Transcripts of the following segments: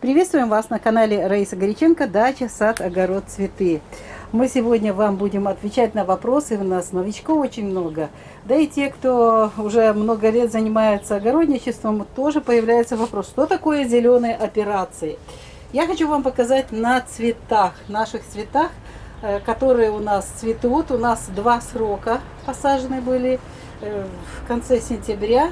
Приветствуем вас на канале Раиса Горяченко «Дача, сад, огород, цветы». Мы сегодня вам будем отвечать на вопросы. У нас новичков очень много. Да и те, кто уже много лет занимается огородничеством, тоже появляется вопрос, что такое зеленые операции. Я хочу вам показать на цветах, наших цветах, которые у нас цветут. У нас два срока посажены были в конце сентября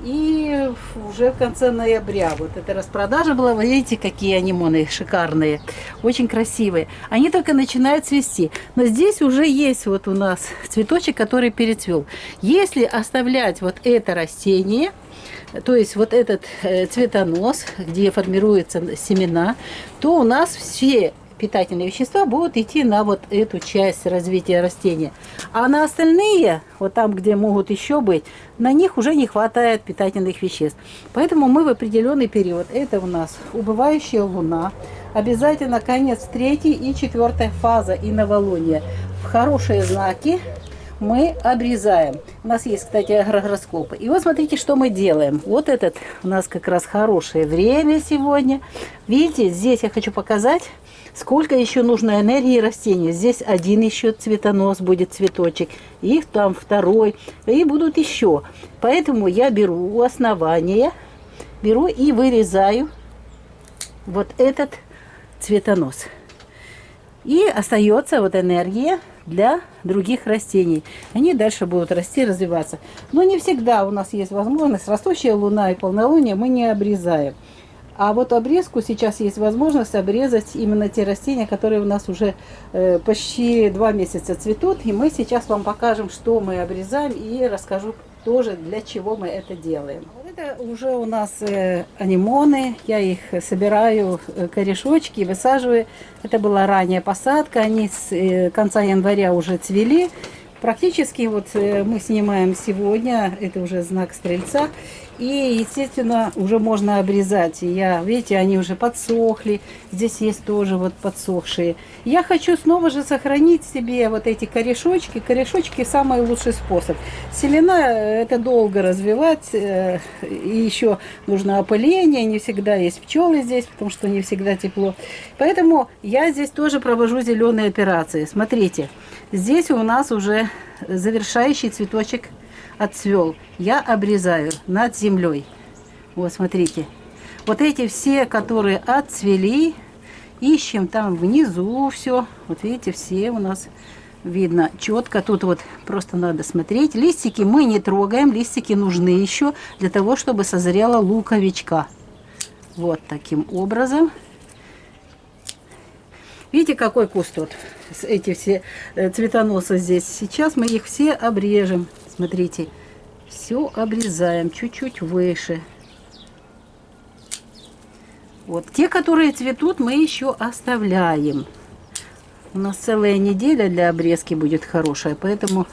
и уже в конце ноября. Вот эта распродажа была. Вы видите, какие анимоны шикарные, очень красивые. Они только начинают цвести. Но здесь уже есть вот у нас цветочек, который перецвел. Если оставлять вот это растение, то есть вот этот цветонос, где формируются семена, то у нас все питательные вещества будут идти на вот эту часть развития растения. А на остальные, вот там, где могут еще быть, на них уже не хватает питательных веществ. Поэтому мы в определенный период, это у нас убывающая луна, обязательно конец 3-й и 4-й фаза и новолуния. В хорошие знаки мы обрезаем. У нас есть, кстати, агрогороскопы. И вот смотрите, что мы делаем. Вот этот у нас как раз хорошее время сегодня. Видите, здесь я хочу показать, сколько еще нужно энергии растения. Здесь один еще цветонос будет, цветочек. Их там второй. И будут еще. Поэтому я беру у основания, беру и вырезаю вот этот цветонос. И остается вот энергия для других растений. Они дальше будут расти, развиваться. Но не всегда у нас есть возможность. Растущая луна и полнолуние мы не обрезаем. А вот обрезку сейчас есть возможность обрезать именно те растения, которые у нас уже почти 2 месяца цветут. И мы сейчас вам покажем, что мы обрезаем, и расскажу тоже, для чего мы это делаем. Вот это уже у нас анимоны. Я их собираю, корешочки, высаживаю. Это была ранняя посадка. Они с конца января уже цвели. Практически вот мы снимаем сегодня, это уже знак Стрельца, и, естественно, уже можно обрезать. Видите, они уже подсохли, здесь есть тоже вот подсохшие. Я хочу снова же сохранить себе вот эти корешочки. Корешочки самый лучший способ. Семена это долго развивать, и еще нужно опыление, не всегда есть пчелы здесь, потому что не всегда тепло. Поэтому я здесь тоже провожу зеленые операции. Смотрите, здесь у нас уже завершающий цветочек отцвел. Я обрезаю над землей. Вот смотрите. Вот эти все, которые отцвели, ищем там внизу все. Вот видите, все у нас видно четко. Тут вот просто надо смотреть. Листики мы не трогаем. Листики нужны еще для того, чтобы созрела луковичка. Вот таким образом. Видите, какой куст тут? Эти все цветоносы здесь. Сейчас мы их все обрежем. Смотрите, все обрезаем чуть-чуть выше. Вот те, которые цветут, мы еще оставляем. У нас целая неделя для обрезки будет хорошая, поэтому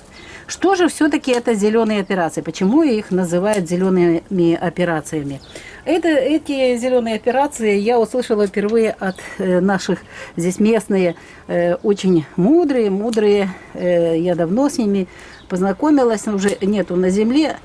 что же все-таки это зеленые операции? Почему их называют зелеными операциями? Эти зеленые операции я услышала впервые от наших здесь местные, очень мудрые. Я давно с ними познакомилась, уже нету на земле,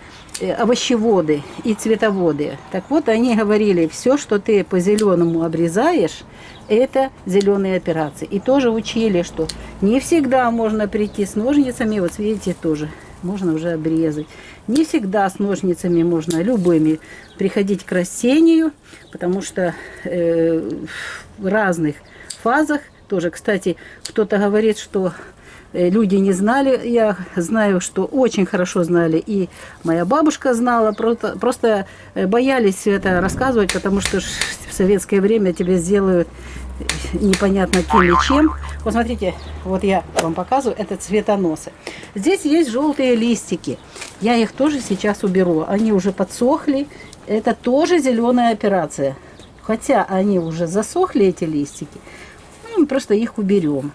овощеводы и цветоводы. Так вот, они говорили, все, что ты по зеленому обрезаешь, это зеленые операции. И тоже учили, что не всегда можно прийти с ножницами, вот видите, тоже можно уже обрезать. Не всегда с ножницами можно любыми приходить к растению, потому что в разных фазах тоже, кстати, кто-то говорит, что люди не знали, я знаю, что очень хорошо знали, и моя бабушка знала, просто боялись это рассказывать, потому что в советское время тебе сделают непонятно кем и чем. Вот смотрите, вот я вам показываю, это цветоносы. Здесь есть желтые листики, я их тоже сейчас уберу, они уже подсохли, это тоже зеленая операция, хотя они уже засохли, эти листики, мы просто их уберем.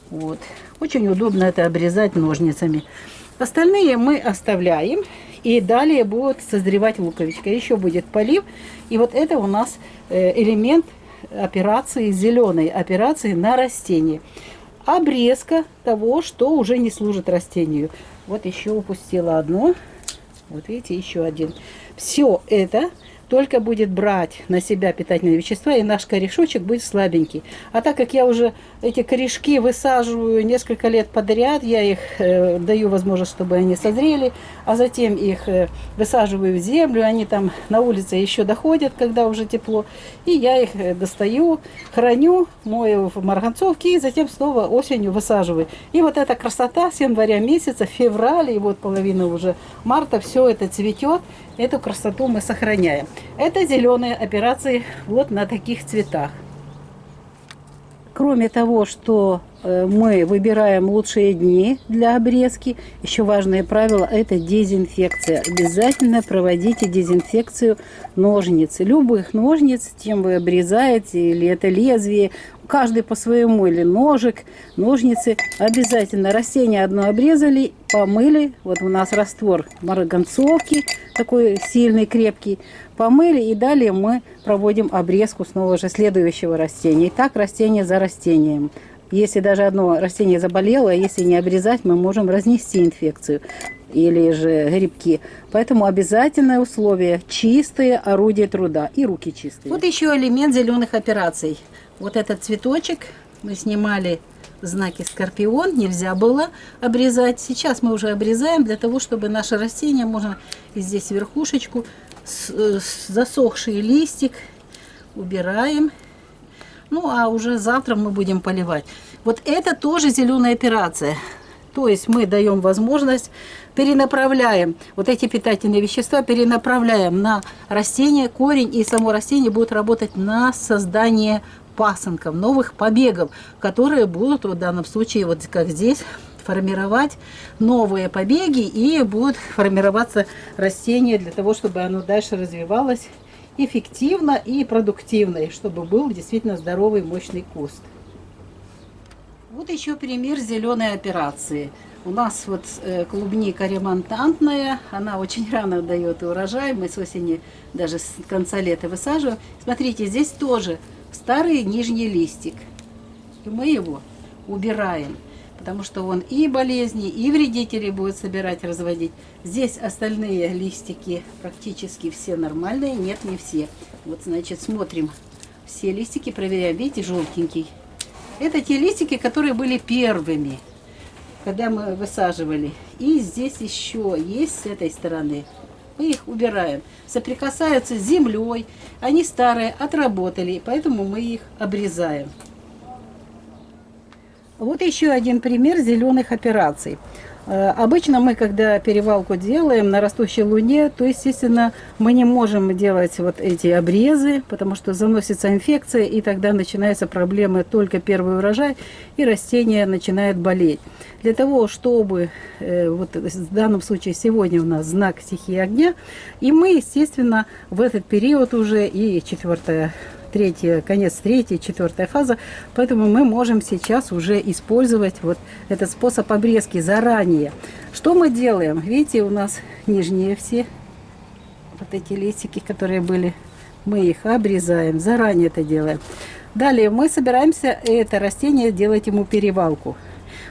Вот. Очень удобно это обрезать ножницами. Остальные мы оставляем. И далее будет созревать луковичка. Еще будет полив. И вот это у нас элемент операции, зеленой операции на растении. Обрезка того, что уже не служит растению. Вот еще упустила одно. Вот видите, еще один. Все это только будет брать на себя питательные вещества, и наш корешочек будет слабенький. А так как я уже эти корешки высаживаю несколько лет подряд, я их даю возможность, чтобы они созрели, а затем их высаживаю в землю, они там на улице еще доходят, когда уже тепло, и я их достаю, храню, мою в марганцовке, и затем снова осенью высаживаю. И вот эта красота с января месяца, февраль, и вот половина уже марта, все это цветет. Эту красоту мы сохраняем. Это зеленые операции вот на таких цветах. Кроме того, что мы выбираем лучшие дни для обрезки, еще важное правило – это дезинфекция. Обязательно проводите дезинфекцию ножниц. Любых ножниц, чем вы обрезаете, или это лезвие, каждый по-своему, или ножик, ножницы. Обязательно растение одно обрезали, помыли. Вот у нас раствор марганцовки, такой сильный, крепкий. Помыли, и далее мы проводим обрезку снова же следующего растения. И так растение за растением. Если даже одно растение заболело, если не обрезать, мы можем разнести инфекцию или же грибки. Поэтому обязательное условие – чистые орудия труда и руки чистые. Вот еще элемент зеленых операций. Вот этот цветочек мы снимали знаки скорпион, нельзя было обрезать. Сейчас мы уже обрезаем для того, чтобы наше растение, можно и здесь верхушечку, засохший листик убираем. Ну, а уже завтра мы будем поливать. Вот это тоже зеленая операция. То есть мы даем возможность, перенаправляем вот эти питательные вещества, перенаправляем на растение, корень, и само растение будет работать на создание пасынков, новых побегов, которые будут в данном случае, вот как здесь, формировать новые побеги, и будут формироваться растения для того, чтобы оно дальше развивалось эффективно и продуктивно, и чтобы был действительно здоровый, мощный куст. Вот еще пример зеленой операции. У нас вот клубника ремонтантная, она очень рано дает урожай, мы с осени, даже с конца лета высаживаем. Смотрите, здесь тоже старый нижний листик, и мы его убираем, потому что он и болезни, и вредители будет собирать, разводить. Здесь остальные листики практически все нормальные, нет, не все. Вот, значит, смотрим все листики, проверяем, видите, желтенький. Это те листики, которые были первыми, когда мы высаживали. И здесь еще есть с этой стороны. Мы их убираем. Соприкасаются с землей, они старые, отработали, поэтому мы их обрезаем. Вот еще один пример зеленых операций. Обычно мы, когда перевалку делаем на растущей луне, то, естественно, мы не можем делать вот эти обрезы, потому что заносится инфекция, и тогда начинаются проблемы только первый урожай, и растение начинает болеть. Для того, чтобы, вот в данном случае сегодня у нас знак стихии огня, и мы, естественно, в этот период уже и конец третья, четвертая фаза, поэтому мы можем сейчас уже использовать вот этот способ обрезки заранее. Что мы делаем? Видите, у нас нижние все вот эти листики, которые были, мы их обрезаем, заранее это делаем. Далее мы собираемся это растение делать ему перевалку.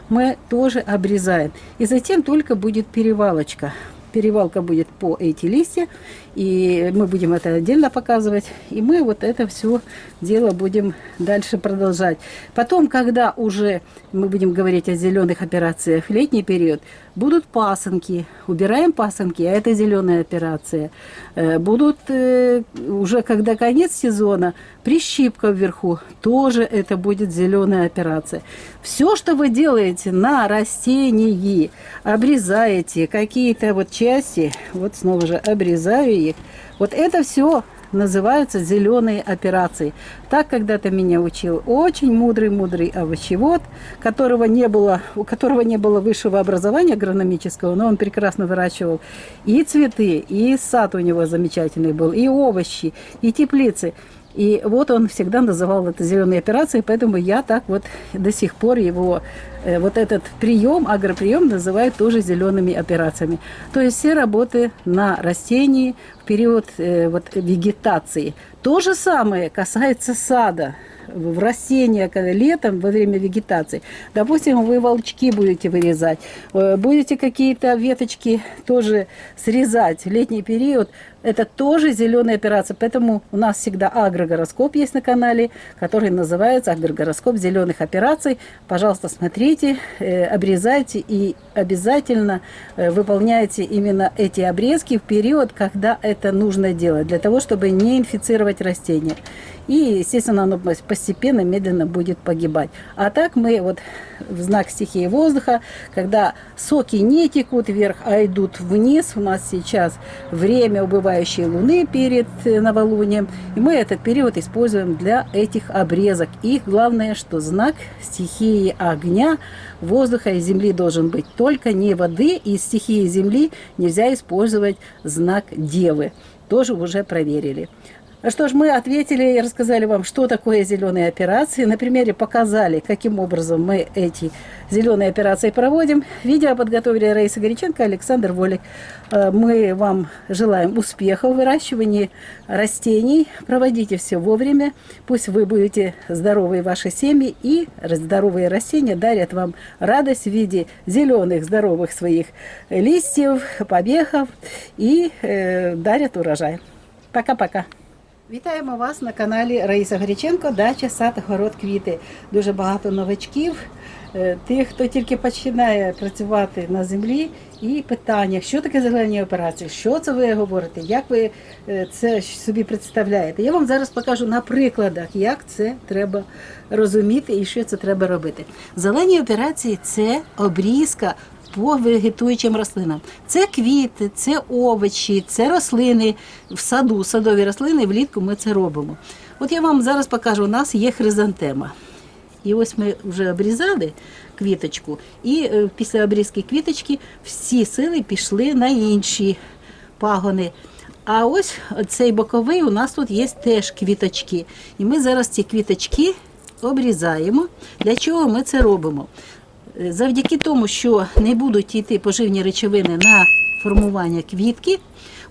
Мы тоже обрезаем, и затем только будет перевалочка. Перевалка будет по эти листья, и мы будем это отдельно показывать, и мы вот это все дело будем дальше продолжать. Потом, когда уже мы будем говорить о зеленых операциях в летний период, будут пасынки, убираем пасынки, а это зеленая операция. Будут уже когда конец сезона, прищипка вверху, тоже это будет зеленая операция. Все, что вы делаете на растении, обрезаете какие-то вот части, вот снова же обрезаю их, вот это все называются зеленые операции. Так когда-то меня учил очень мудрый овощевод, у которого не было высшего образования агрономического, но он прекрасно выращивал и цветы, и сад у него замечательный был, и овощи, и теплицы. И вот он всегда называл это зеленые операции, поэтому я так вот до сих пор его, вот этот прием, агроприем называю тоже зелеными операциями. То есть все работы на растении в период вот, вегетации. То же самое касается сада. В растения летом во время вегетации. Допустим, вы волчки будете вырезать, будете какие-то веточки тоже срезать в летний период, Это тоже зеленая операция, поэтому у нас всегда агрогороскоп есть на канале, который называется агрогороскоп зеленых операций. Пожалуйста, смотрите, обрезайте и обязательно выполняйте именно эти обрезки в период, когда это нужно делать, для того, чтобы не инфицировать растения. И, естественно, оно постепенно, медленно будет погибать. А так мы вот в знак стихии воздуха, когда соки не текут вверх, а идут вниз, у нас сейчас время убывающей луны перед новолунием, и мы этот период используем для этих обрезок. И главное, что знак стихии огня, воздуха и земли должен быть только не воды, и из стихии земли нельзя использовать знак Девы. Тоже уже проверили. Что ж, мы ответили и рассказали вам, что такое зеленые операции. На примере показали, каким образом мы эти зеленые операции проводим. Видео подготовили Раиса Горяченко, Александр Волик. Мы вам желаем успеха в выращивании растений. Проводите все вовремя. Пусть вы будете здоровые ваши семьи, и здоровые растения дарят вам радость в виде зеленых здоровых своих листьев, побегов і дарять урожай. Пока-пока. Вітаємо вас на каналі Раїса Горяченко, дача, сад, город, квіти. Дуже багато новачків, тих, хто тільки починає працювати на землі, і питання, що таке зелені операції, що це ви говорите, як ви це собі представляєте. Я вам зараз покажу на прикладах, як це треба розуміти і що це треба робити. Зелені операції – це обрізка по вегетуючим рослинам. Це квіти, це овочі, це рослини в саду, садові рослини, влітку ми це робимо. От я вам зараз покажу, у нас є хризантема. І ось ми вже обрізали квіточку, і після обрізки квіточки всі сили пішли на інші пагони. А ось цей боковий у нас тут є теж квіточки. І ми зараз ці квіточки обрізаємо. Для чого ми це робимо? Завдяки тому, що не будуть йти поживні речовини на формування квітки,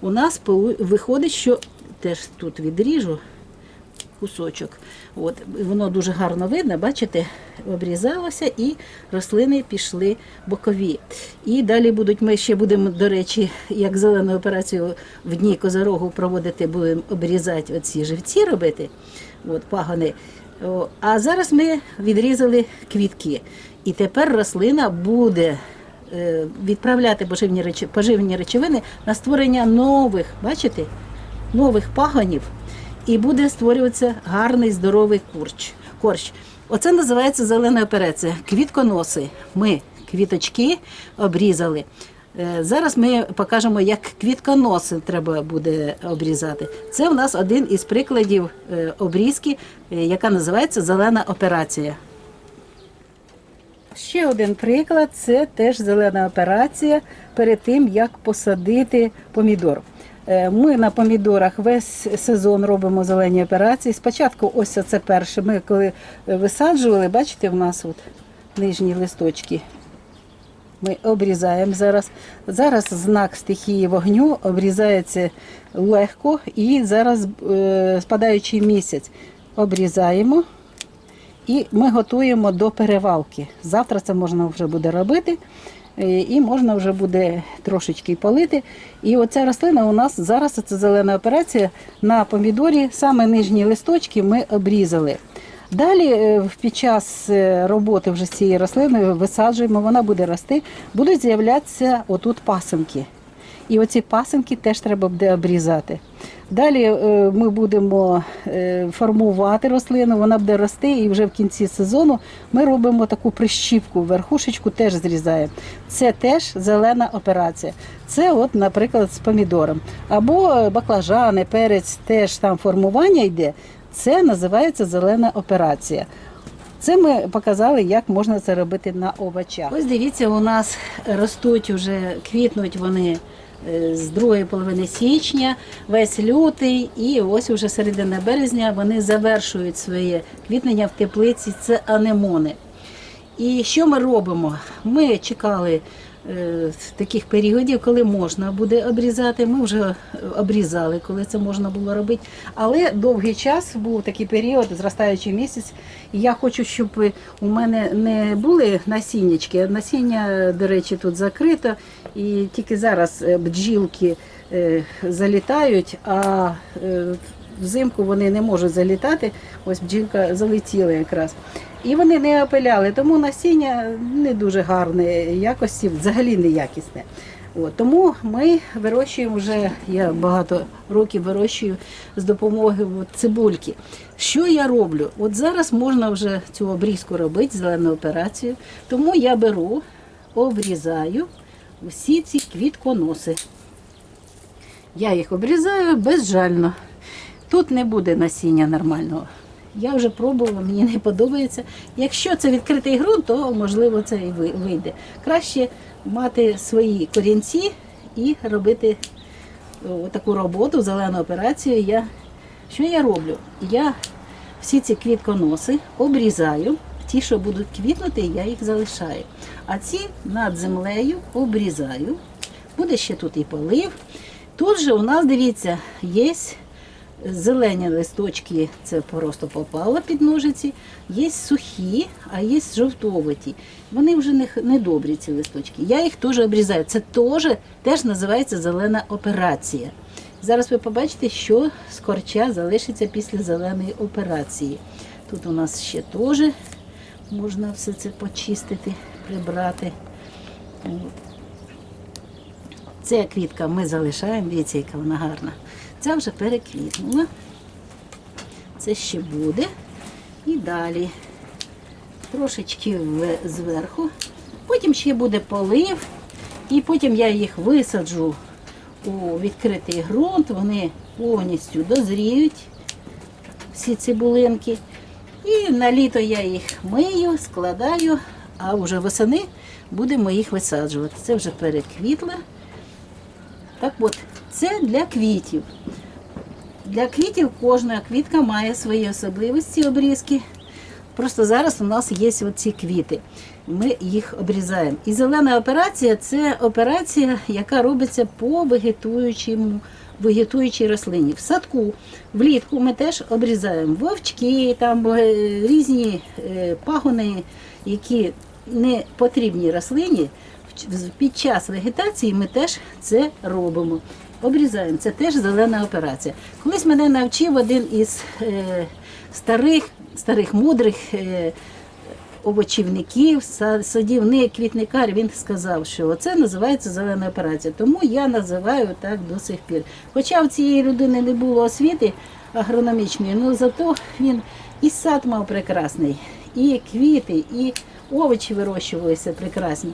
у нас виходить, що теж тут відріжу кусочок. От, воно дуже гарно видно, бачите, обрізалося і рослини пішли бокові. І далі ми ще будемо, до речі, як зелену операцію в дні Козирогу проводити, будемо обрізати оці живці робити, от, пагони. А зараз ми відрізали квітки. І тепер рослина буде відправляти поживні речовини на створення нових, бачите, нових пагонів. І буде створюватися гарний, здоровий корч. Оце називається зелена операція. Квітконоси. Ми квіточки обрізали. Зараз ми покажемо, як квітконоси треба буде обрізати. Це у нас один із прикладів обрізки, яка називається зелена операція. Ще один приклад – це теж зелена операція перед тим, як посадити помідор. Ми на помідорах весь сезон робимо зелені операції. Спочатку ось це перше. Ми коли висаджували, бачите, в нас от нижні листочки. Ми обрізаємо зараз. Зараз знак стихії вогню обрізається легко, і зараз спадаючий місяць обрізаємо. І ми готуємо до перевалки. Завтра це можна вже буде робити, і можна вже буде трошечки полити. І оця рослина у нас зараз, це зелена операція, на помідорі, саме нижні листочки ми обрізали. Далі під час роботи вже з цією рослиною висаджуємо, вона буде рости, будуть з'являтися отут пасинки. І оці пасинки теж треба буде обрізати. Далі ми будемо формувати рослину, вона буде рости, і вже в кінці сезону ми робимо таку прищіпку, верхушечку теж зрізаємо. Це теж зелена операція. Це от, наприклад, з помідором. Або баклажани, перець, теж там формування йде. Це називається зелена операція. Це ми показали, як можна це робити на овочах. Ось дивіться, у нас ростуть вже, квітнуть вони з другої половини січня, весь лютий, і ось уже середина березня вони завершують своє квітнення в теплиці, це анемони. І що ми робимо? Ми чекали таких періодів, коли можна буде обрізати. Ми вже обрізали, коли це можна було робити. Але довгий час був такий період, зростаючий місяць. І я хочу, щоб у мене не були насіннячки. Насіння, до речі, тут закрито. І тільки зараз бджілки залітають, а взимку вони не можуть залітати. Ось бджілка залетіла якраз. І вони не опиляли, тому насіння не дуже гарної якості, взагалі неякісне. Тому ми вирощуємо вже, я багато років вирощую з допомогою цибульки. Що я роблю? От зараз можна вже цю обрізку робити, зелену операцію, тому я беру, обрізаю усі ці квітконоси. Я їх обрізаю безжально. Тут не буде насіння нормального. Я вже пробувала, мені не подобається. Якщо це відкритий ґрунт, то можливо це і вийде. Краще мати свої корінці і робити таку роботу, зелену операцію. Що я роблю? Я всі ці квітконоси обрізаю, ті, що будуть квітнути, я їх залишаю. А ці над землею обрізаю. Буде ще тут і полив. Тут же у нас, дивіться, є зелені листочки, це просто попало під ножиці, є сухі, а є жовтоваті. Вони вже не добрі, ці листочки. Я їх теж обрізаю. Це теж називається зелена операція. Зараз ви побачите, що з корча залишиться після зеленої операції. Тут у нас ще теж можна все це почистити, прибрати. Ця квітка ми залишаємо, дивіться, яка вона гарна. Ця вже переквітнула. Це ще буде. І далі. Трошечки зверху. Потім ще буде полив. І потім я їх висаджу у відкритий ґрунт. Вони повністю дозріють, всі цибулинки. І на літо я їх мию, складаю, а вже восени будемо їх висаджувати. Це вже переквітло. Так от, це для квітів. Для квітів кожна квітка має свої особливості обрізки. Просто зараз у нас є оці квіти. Ми їх обрізаємо. І зелена операція – це операція, яка робиться по вегетуючій рослині. В садку, влітку ми теж обрізаємо вовчки, там різні пагони, які не потрібні рослині. Під час вегетації ми теж це робимо. Обрізаємо. Це теж зелена операція. Колись мене навчив один із старих мудрих овочівників, садівник, квітникар. Він сказав, що це називається зелена операція. Тому я називаю так до сих пір. Хоча в цієї людини не було освіти агрономічної, але зато він і сад мав прекрасний, і квіти, і овочі вирощувалися прекрасні.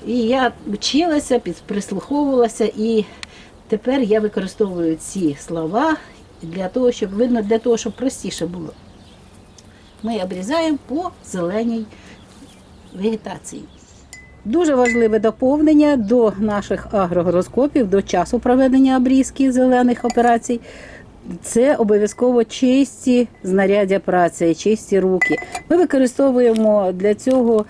І я вчилася, прислуховувалася, і тепер я використовую ці слова для того, щоб простіше було. Ми обрізаємо по зеленій вегетації. Дуже важливе доповнення до наших агрогороскопів, до часу проведення обрізки зелених операцій. Це обов'язково чисті знаряддя праці, чисті руки. Ми використовуємо для цього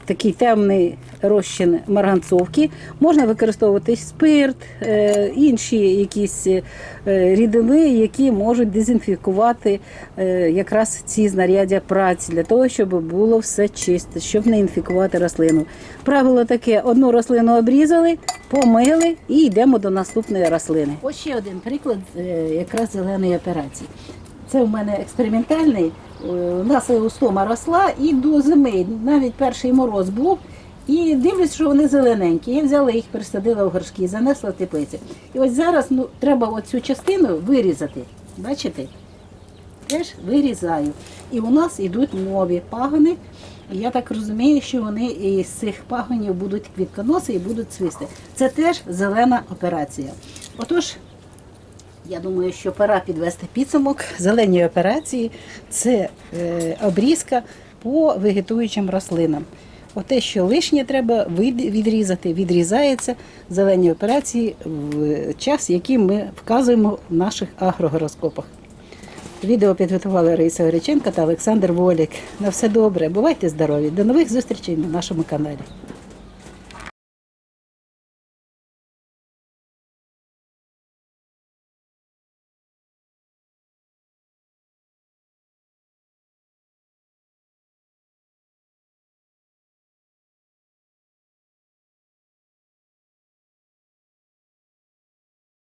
такий темний розчин марганцовки. Можна використовувати спирт, інші якісь рідини, які можуть дезінфікувати якраз ці знаряддя праці, для того, щоб було все чисте, щоб не інфікувати рослину. Правило таке: одну рослину обрізали, помили і йдемо до наступної рослини. Ось ще один приклад якраз зеленої операції. Це у мене експериментальний. У нас устома росла і до зими, навіть перший мороз був. І дивлюсь, що вони зелененькі. Я взяла їх, пересадила в горшки, занесла в теплицю. І ось зараз треба оцю частину вирізати. Бачите? Теж вирізаю. І у нас йдуть нові пагони. Я так розумію, що вони із цих пагонів будуть квітконоси і будуть цвісти. Це теж зелена операція. Отож, я думаю, що пора підвести підсумок. Зелені операції – це обрізка по вегетуючим рослинам. Те, що лишнє треба відрізати, відрізається. Зелені операції в час, який ми вказуємо в наших агрогороскопах. Відео підготували Раїса Греченко та Олександр Волік. На все добре, бувайте здорові. До нових зустрічей на нашому каналі.